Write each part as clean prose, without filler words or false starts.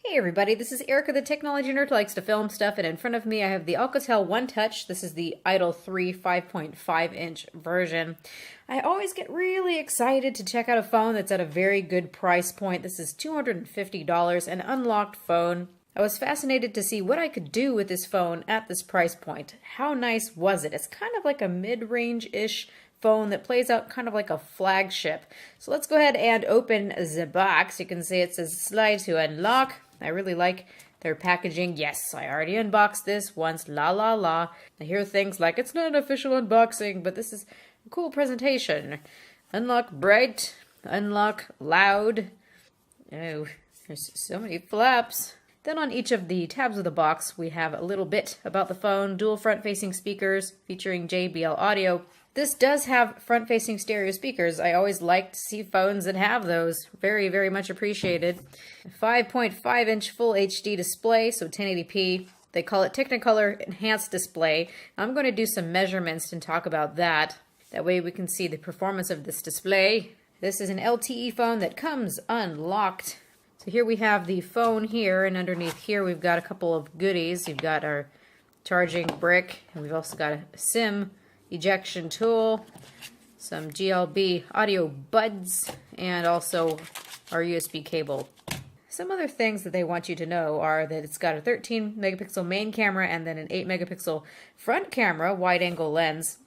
Hey everybody, this is Erica, the technology nerd who likes to film stuff, and in front of me I have the Alcatel One Touch. This is the Idol 3 5.5-inch version. I always get really excited to check out a phone that's at a very good price point. This is $250, an unlocked phone. I was fascinated to see what I could do with this phone at this price point. How nice was it? It's kind of like a mid-range-ish phone that plays out kind of like a flagship. So let's go ahead and open the box. You can see it says slide to unlock. I really like their packaging. Yes, I already unboxed this once. La la la. I hear things like it's not an official unboxing, but this is a cool presentation. Unlock bright, unlock loud. Oh, there's so many flaps. Then on each of the tabs of the box, we have a little bit about the phone. Dual front-facing speakers featuring JBL audio. This does have front-facing stereo speakers. I always like to see phones that have those. Very, very much appreciated. 5.5-inch full HD display, so 1080p. They call it Technicolor Enhanced Display. I'm going to do some measurements and talk about that. That way we can see the performance of this display. This is an LTE phone that comes unlocked. So here we have the phone here, and underneath here we've got a couple of goodies. You've got our charging brick, and we've also got a SIM ejection tool, some GLB audio buds, and also our USB cable. Some other things that they want you to know are that it's got a 13 megapixel main camera and then an 8 megapixel front camera wide angle lens.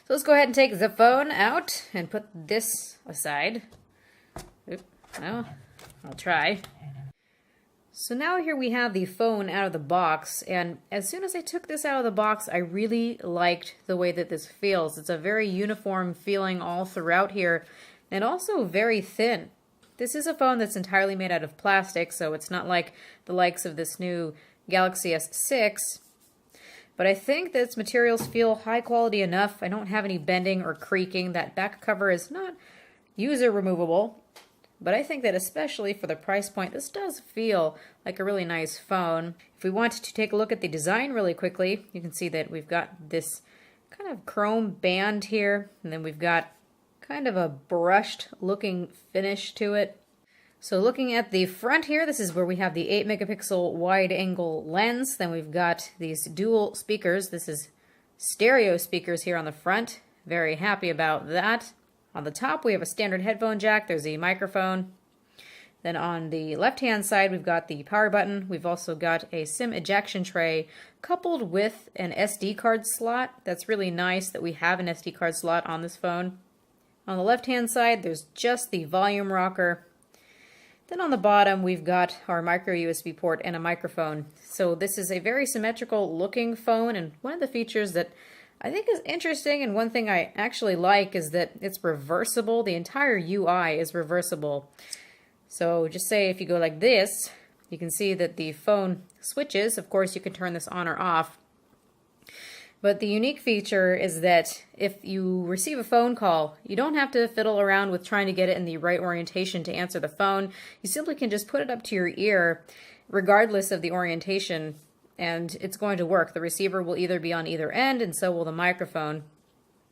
So let's go ahead and take the phone out and put this aside. Oop, no, I'll try. So now here we have the phone out of the box, and as soon as I took this out of the box, I really liked the way that this feels. It's a very uniform feeling all throughout here, and also very thin. This is a phone that's entirely made out of plastic, so it's not like the likes of this new Galaxy S6, but I think that its materials feel high quality enough. I don't have any bending or creaking. That back cover is not user removable. But I think that especially for the price point, this does feel like a really nice phone. If we want to take a look at the design really quickly, you can see that we've got this kind of chrome band here, and then we've got kind of a brushed looking finish to it. So looking at the front here, this is where we have the 8 megapixel wide angle lens. Then we've got these dual speakers. This is stereo speakers here on the front. Very happy about that. On the top, we have a standard headphone jack. There's a microphone. Then on the left-hand side, we've got the power button. We've also got a SIM ejection tray coupled with an SD card slot. That's really nice that we have an SD card slot on this phone. On the left-hand side, there's just the volume rocker. Then on the bottom, we've got our micro USB port and a microphone. So this is a very symmetrical looking phone, and one of the features that I think is interesting, and one thing I actually like, is that it's reversible. The entire UI is reversible. So just say if you go like this, you can see that the phone switches. Of course, you can turn this on or off. But the unique feature is that if you receive a phone call, you don't have to fiddle around with trying to get it in the right orientation to answer the phone. You simply can just put it up to your ear, regardless of the orientation, and it's going to work. The receiver will either be on either end, and so will the microphone.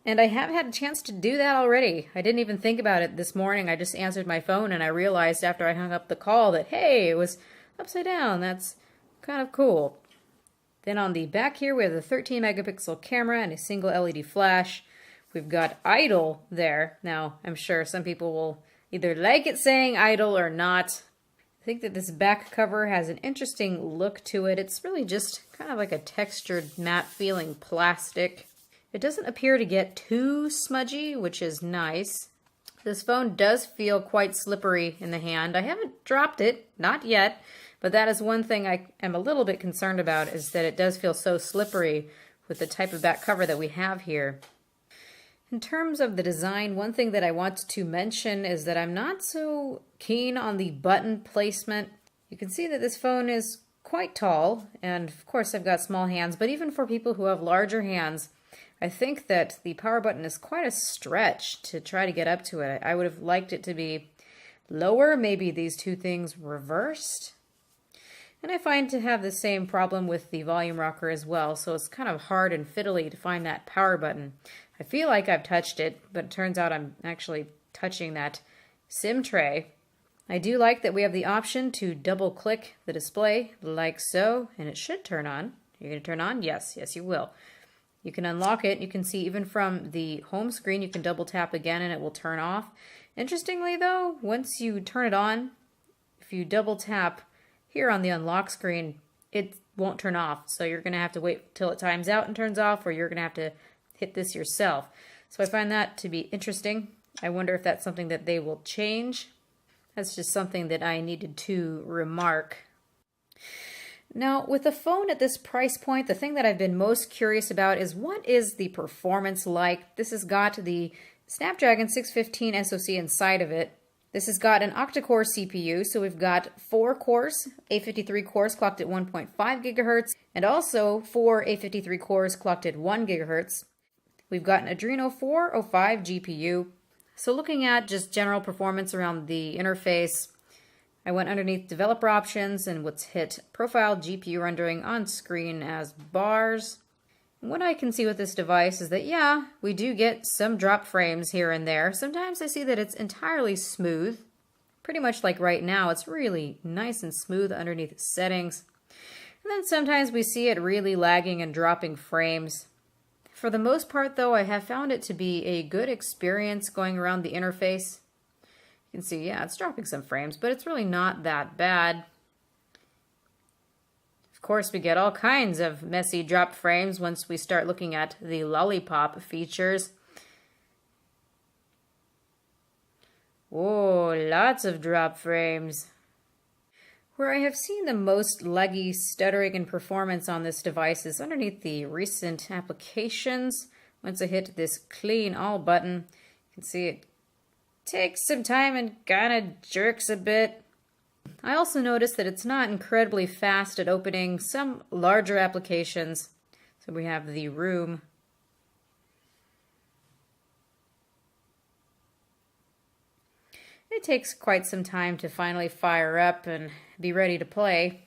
And I have had a chance to do that already. I didn't even think about it this morning. I just answered my phone, and I realized after I hung up the call that, hey, it was upside down. That's kind of cool. Then on the back here, we have the 13 megapixel camera and a single LED flash. We've got Idol there. Now, I'm sure some people will either like it saying Idol or not. I think that this back cover has an interesting look to it. It's really just kind of like a textured matte feeling plastic. It doesn't appear to get too smudgy, which is nice. This phone does feel quite slippery in the hand. I haven't dropped it, not yet, but that is one thing I am a little bit concerned about, is that it does feel so slippery with the type of back cover that we have here. In terms of the design, one thing that I want to mention is that I'm not so keen on the button placement. You can see that this phone is quite tall, and of course I've got small hands, but even for people who have larger hands, I think that the power button is quite a stretch to try to get up to it. I would have liked it to be lower, maybe these two things reversed. And I find to have the same problem with the volume rocker as well, so it's kind of hard and fiddly to find that power button. I feel like I've touched it, but it turns out I'm actually touching that SIM tray. I do like that we have the option to double click the display like so, and it should turn on. You're going to turn on? Yes, yes you will. You can unlock it. You can see even from the home screen, you can double tap again and it will turn off. Interestingly though, once you turn it on, if you double tap here on the unlock screen, it won't turn off. So you're going to have to wait till it times out and turns off, or you're going to have to hit this yourself. So I find that to be interesting. I wonder if that's something that they will change. That's just something that I needed to remark. Now, with a phone at this price point, the thing that I've been most curious about is what is the performance like? This has got the Snapdragon 615 SoC inside of it. This has got an octa-core CPU, so we've got 4 cores, A53 cores clocked at 1.5 gigahertz, and also 4 A53 cores clocked at 1 gigahertz. We've got an Adreno 405 GPU. So looking at just general performance around the interface, I went underneath developer options and let's hit profile GPU rendering on screen as bars. And what I can see with this device is that, yeah, we do get some drop frames here and there. Sometimes I see that it's entirely smooth. Pretty much like right now, it's really nice and smooth underneath settings. And then sometimes we see it really lagging and dropping frames. For the most part, though, I have found it to be a good experience going around the interface. You can see, yeah, it's dropping some frames, but it's really not that bad. Of course, we get all kinds of messy dropped frames once we start looking at the lollipop features. Oh, lots of drop frames. Where I have seen the most laggy, stuttering, and performance on this device is underneath the recent applications. Once I hit this clean all button, you can see it takes some time and kind of jerks a bit. I also noticed that it's not incredibly fast at opening some larger applications. So we have the room. It takes quite some time to finally fire up and be ready to play.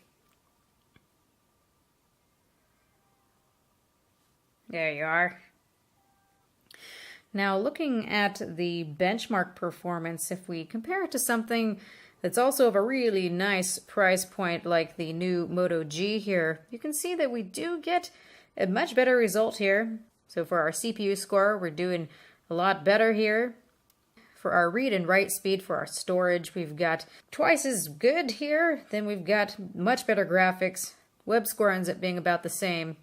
There you are. Now looking at the benchmark performance, if we compare it to something that's also of a really nice price point like the new Moto G here, you can see that we do get a much better result here. So for our CPU score, we're doing a lot better here. For our read and write speed for our storage, we've got twice as good here. Then we've got much better graphics. Web score ends up being about the same.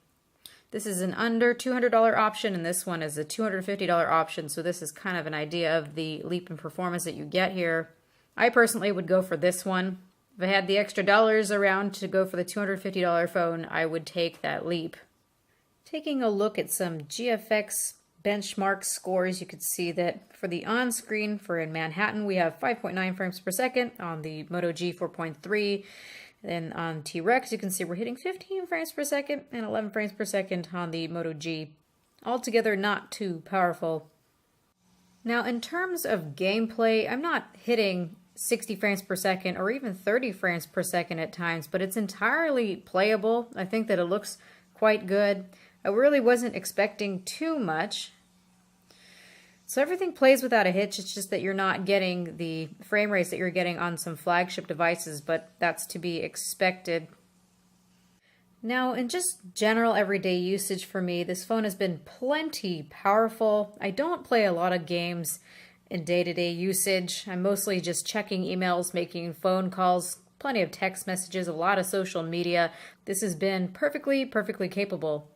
This is an under $200 option, and this one is a $250 option, so this is kind of an idea of the leap in performance that you get here. I personally would go for this one. If I had the extra dollars around to go for the $250 phone, I would take that leap. Taking a look at some GFX benchmark scores, you could see that for the on-screen, for in Manhattan, we have 5.9 frames per second on the Moto G 4.3. Then on T-Rex, you can see we're hitting 15 frames per second and 11 frames per second on the Moto G. Altogether, not too powerful. Now, in terms of gameplay, I'm not hitting 60 frames per second or even 30 frames per second at times, but it's entirely playable. I think that it looks quite good. I really wasn't expecting too much. So everything plays without a hitch. It's just that you're not getting the frame rates that you're getting on some flagship devices, but that's to be expected. Now, in just general everyday usage for me, this phone has been plenty powerful. I don't play a lot of games in day-to-day usage. I'm mostly just checking emails, making phone calls, plenty of text messages, a lot of social media. This has been perfectly capable.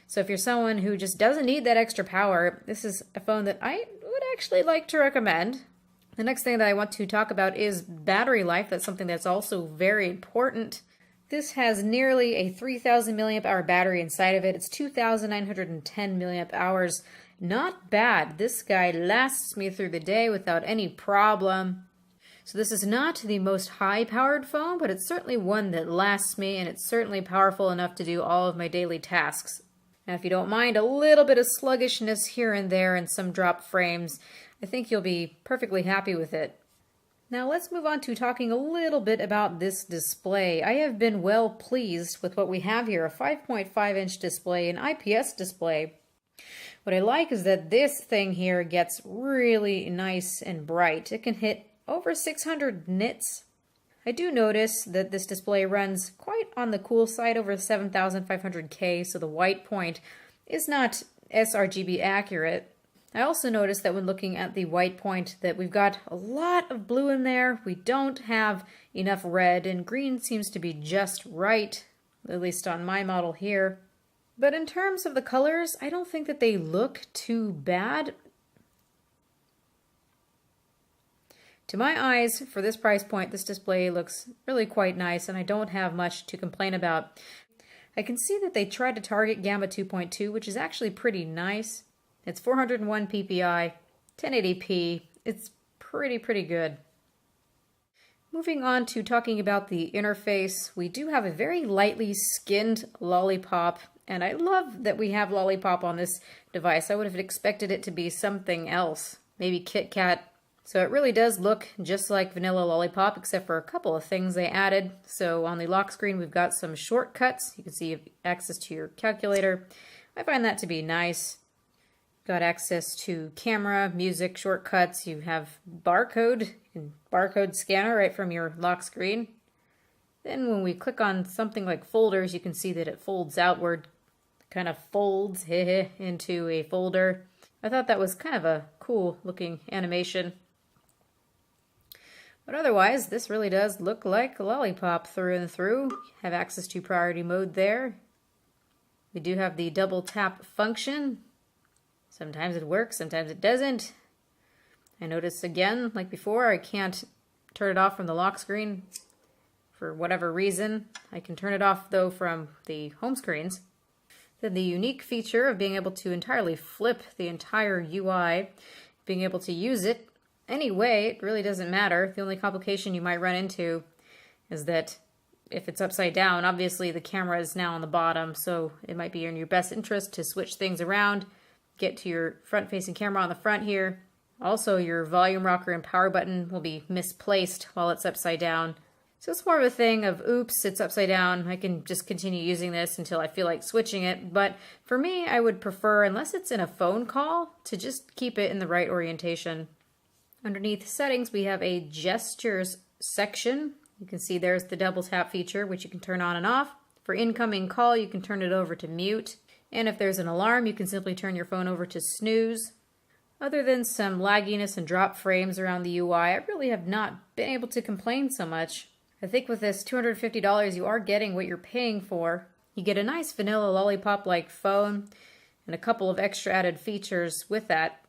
So if you're someone who just doesn't need that extra power, this is a phone that I would actually like to recommend. The next thing that I want to talk about is battery life. That's something that's also very important. This has nearly a 3,000 milliamp hour battery inside of it. It's 2,910 milliamp hours. Not bad. This guy lasts me through the day without any problem. So this is not the most high-powered phone, but it's certainly one that lasts me, and it's certainly powerful enough to do all of my daily tasks. Now, if you don't mind a little bit of sluggishness here and there and some drop frames, I think you'll be perfectly happy with it. Now let's move on to talking a little bit about this display. I have been well pleased with what we have here, a 5.5-inch display, an IPS display. What I like is that this thing here gets really nice and bright. It can hit over 600 nits. I do notice that this display runs quite on the cool side, over 7500K, so the white point is not sRGB accurate. I also noticed that when looking at the white point that we've got a lot of blue in there. We don't have enough red, and green seems to be just right, at least on my model here. But in terms of the colors, I don't think that they look too bad. To my eyes, for this price point, this display looks really quite nice, and I don't have much to complain about. I can see that they tried to target Gamma 2.2, which is actually pretty nice. It's 401 ppi, 1080p. It's pretty good. Moving on to talking about the interface, we do have a very lightly skinned lollipop, and I love that we have lollipop on this device. I would have expected it to be something else, maybe Kit Kat. So it really does look just like vanilla lollipop, except for a couple of things they added. So on the lock screen, we've got some shortcuts. You can see you have access to your calculator. I find that to be nice. Got access to camera, music, shortcuts. You have barcode scanner right from your lock screen. Then when we click on something like folders, you can see that it folds outward, kind of folds into a folder. I thought that was kind of a cool looking animation. But otherwise, this really does look like a lollipop through and through. Have access to priority mode there. We do have the double tap function. Sometimes it works, sometimes it doesn't. I notice again, like before, I can't turn it off from the lock screen for whatever reason. I can turn it off though from the home screens. Then the unique feature of being able to entirely flip the entire UI, being able to use it any way, it really doesn't matter. The only complication you might run into is that if it's upside down, obviously the camera is now on the bottom, so it might be in your best interest to switch things around. Get to your front-facing camera on the front here. Also, your volume rocker and power button will be misplaced while it's upside down. So it's more of a thing of, oops, it's upside down. I can just continue using this until I feel like switching it. But for me, I would prefer, unless it's in a phone call, to just keep it in the right orientation. Underneath settings, we have a gestures section. You can see there's the double tap feature, which you can turn on and off. For incoming call, you can turn it over to mute. And if there's an alarm, you can simply turn your phone over to snooze. Other than some lagginess and drop frames around the UI, I really have not been able to complain so much. I think with this $250, you are getting what you're paying for. You get a nice vanilla lollipop-like phone and a couple of extra added features with that.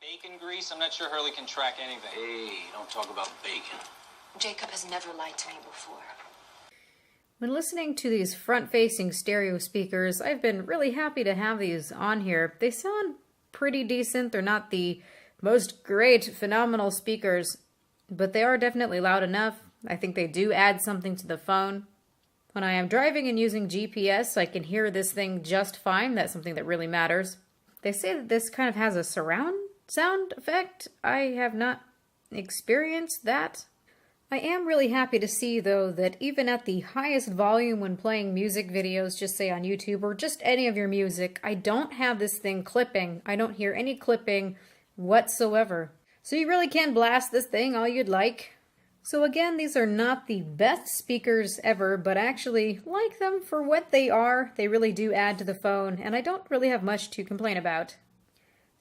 Bacon grease? I'm not sure Hurley can track anything. Hey, don't talk about bacon. Jacob has never lied to me before. When listening to these front-facing stereo speakers, I've been really happy to have these on here. They sound pretty decent. They're not the most great, phenomenal speakers, but they are definitely loud enough. I think they do add something to the phone. When I am driving and using GPS, I can hear this thing just fine. That's something that really matters. They say that this kind of has a surround sound effect. I have not experienced that. I am really happy to see, though, that even at the highest volume when playing music videos, just say on YouTube or just any of your music, I don't have this thing clipping. I don't hear any clipping whatsoever. So you really can blast this thing all you'd like. So again, these are not the best speakers ever, but I actually like them for what they are. They really do add to the phone, and I don't really have much to complain about.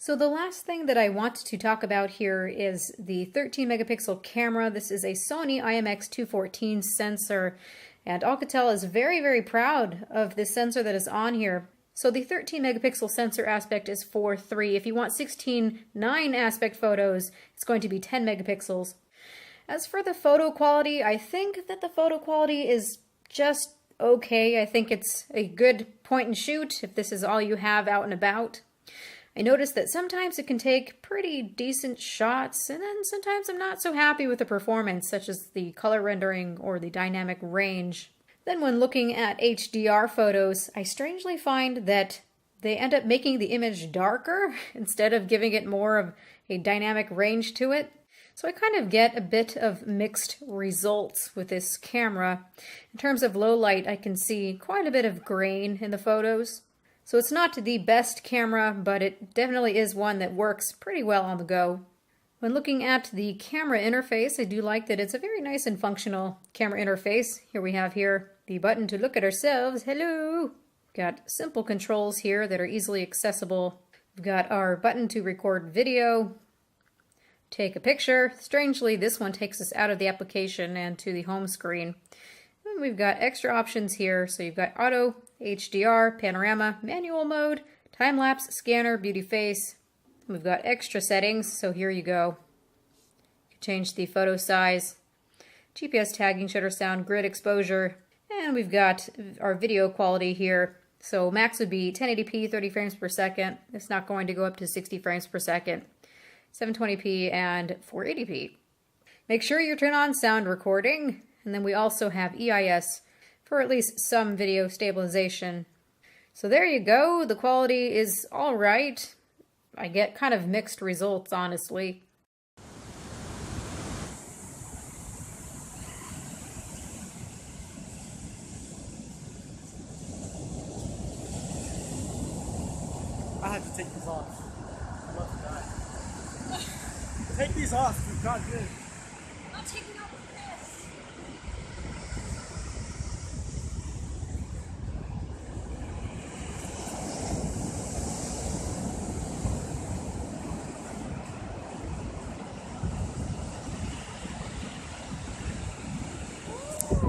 So the last thing that I want to talk about here is the 13 megapixel camera. This is a Sony IMX214 sensor, and Alcatel is very proud of this sensor that is on here. So the 13 megapixel sensor aspect is 4:3. If you want 16:9 aspect photos, it's going to be 10 megapixels. As for the photo quality, I think that the photo quality is just okay. I think it's a good point and shoot if this is all you have out and about. I noticed that sometimes it can take pretty decent shots, and then sometimes I'm not so happy with the performance, such as the color rendering or the dynamic range. Then when looking at HDR photos, I strangely find that they end up making the image darker instead of giving it more of a dynamic range to it. So I kind of get a bit of mixed results with this camera. In terms of low light, I can see quite a bit of grain in the photos. So it's not the best camera, but it definitely is one that works pretty well on the go. When looking at the camera interface, I do like that it's a very nice and functional camera interface. Here we have the button to look at ourselves. Hello! Got simple controls here that are easily accessible. We've got our button to record video, take a picture. Strangely, this one takes us out of the application and to the home screen. And we've got extra options here. So you've got auto, HDR, panorama, manual mode, time-lapse, scanner, beauty face. We've got extra settings, so here you go. You can change the photo size, GPS tagging, shutter sound, grid exposure, and we've got our video quality here. So max would be 1080p, 30 frames per second. It's not going to go up to 60 frames per second. 720p and 480p. Make sure you turn on sound recording, and then we also have EIS for at least some video stabilization. So there you go. The quality is all right. I get kind of mixed results, honestly. I have to take these off. I'm about to die. Take these off. It's not good. I'm taking off this.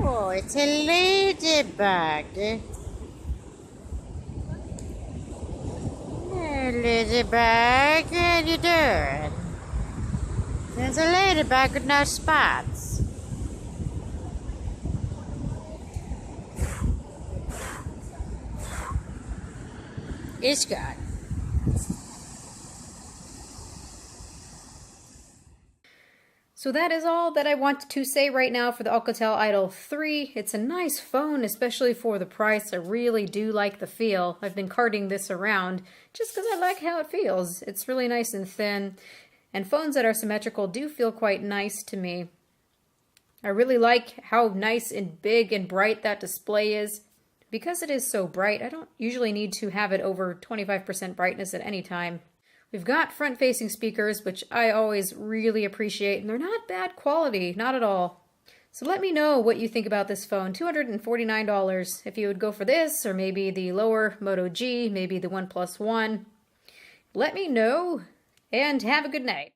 Oh, it's a ladybug. Hey, ladybug, what you doing? There's a ladybug with no spots. It's gone. So that is all that I want to say right now for the Alcatel Idol 3. It's a nice phone, especially for the price. I really do like the feel. I've been carting this around just because I like how it feels. It's really nice and thin, and phones that are symmetrical do feel quite nice to me. I really like how nice and big and bright that display is. Because it is so bright, I don't usually need to have it over 25% brightness at any time. We've got front-facing speakers, which I always really appreciate, and they're not bad quality, not at all. So let me know what you think about this phone, $249. If you would go for this, or maybe the lower Moto G, maybe the OnePlus One. Let me know, and have a good night.